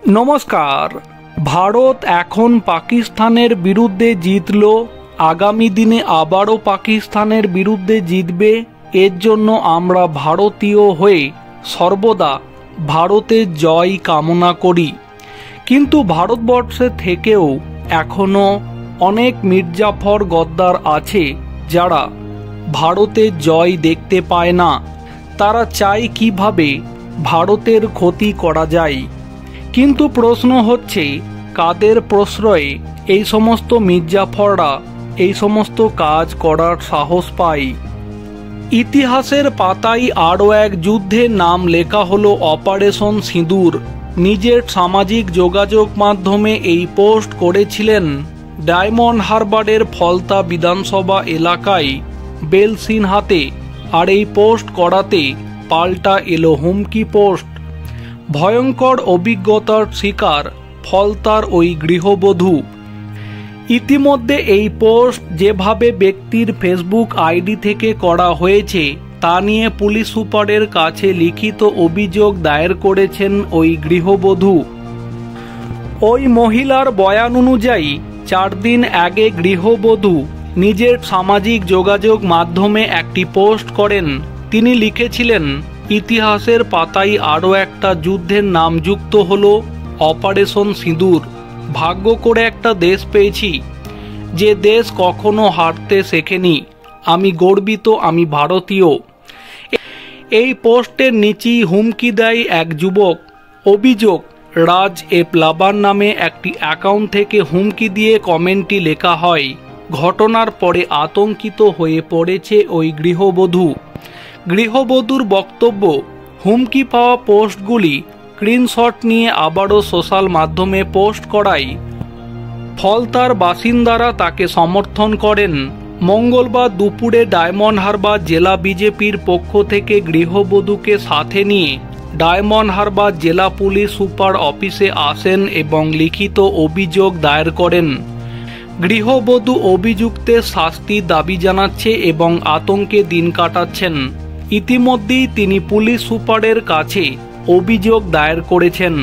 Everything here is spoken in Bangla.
নমস্কার। ভারত এখন পাকিস্তানের বিরুদ্ধে জিতল, আগামী দিনে আবারও পাকিস্তানের বিরুদ্ধে জিতবে। এর জন্য আমরা ভারতীয় হয়ে সর্বদা ভারতের জয় কামনা করি। কিন্তু ভারতবর্ষে থেকেও এখনও অনেক মির্জাফর গদ্দার আছে যারা ভারতের জয় দেখতে পায় না। তারা চায় কিভাবে ভারতের ক্ষতি করা যায়। কিন্তু প্রশ্ন হচ্ছে, কাদের প্রশ্রয়ে এই সমস্ত মির্জাফররা এই সমস্ত কাজ করার সাহস পায়? ইতিহাসের পাতায় আরও এক যুদ্ধের নাম লেখা হলো অপারেশন সিঁদুর। নিজের সামাজিক যোগাযোগ মাধ্যমে এই পোস্ট করেছিলেন ডায়মন্ড হারবারের ফলতা বিধানসভা এলাকায় বেল সিনহাতে। আর এই পোস্ট করাতে পাল্টা এলো হুমকি পোস্ট। ভয়ঙ্কর অভিজ্ঞতার শিকার ফলতার ওই গৃহবধূ। ইতিমধ্যে এই পোস্ট যেভাবে ব্যক্তির ফেসবুক আইডি থেকে করা হয়েছে তা নিয়ে পুলিশ সুপারের কাছে লিখিত অভিযোগ দায়ের করেছেন ওই গৃহবধূ। ওই মহিলার বয়ান অনুযায়ী 4 দিন আগে গৃহবধূ নিজের সামাজিক যোগাযোগ মাধ্যমে একটি পোস্ট করেন। তিনি লিখেছিলেন, ইতিহাসের পাতায় আরও একটা যুদ্ধের নাম যুক্ত হলো অপারেশন সিঁদুর। ভাগ্য করে একটা দেশ পেয়েছি, যে দেশ কখনো হারতে শেখেনি। আমি গর্বিত, আমি ভারতীয়। এই পোস্টের নিচেই হুমকি দেয় এক যুবক। অভিযোগ, রাজ এ প্লাবার নামে একটি অ্যাকাউন্ট থেকে হুমকি দিয়ে কমেন্টটি লেখা হয়। ঘটনার পরে আতঙ্কিত হয়ে পড়েছে ওই গৃহবধূ। গৃহবধূর বক্তব্য, হুমকি পাওয়া পোস্টগুলি স্ক্রিনশট নিয়ে আবারও সোশ্যাল মাধ্যমে পোস্ট করায় ফলতার বাসিন্দারা তাকে সমর্থন করেন। মঙ্গলবার দুপুরে ডায়মন্ড হারবার জেলা বিজেপির পক্ষ থেকে গৃহবধূকে সাথে নিয়ে ডায়মন্ড হারবার জেলা পুলিশ সুপার অফিসে আসেন এবং লিখিত অভিযোগ দায়ের করেন। গৃহবধূ অভিযুক্তের শাস্তির দাবি জানাচ্ছে এবং আতঙ্কে দিন কাটাচ্ছেন। ইতিমধ্যেই তিনি পুলিশ সুপারের কাছে অভিযোগ দায়ের করেছেন।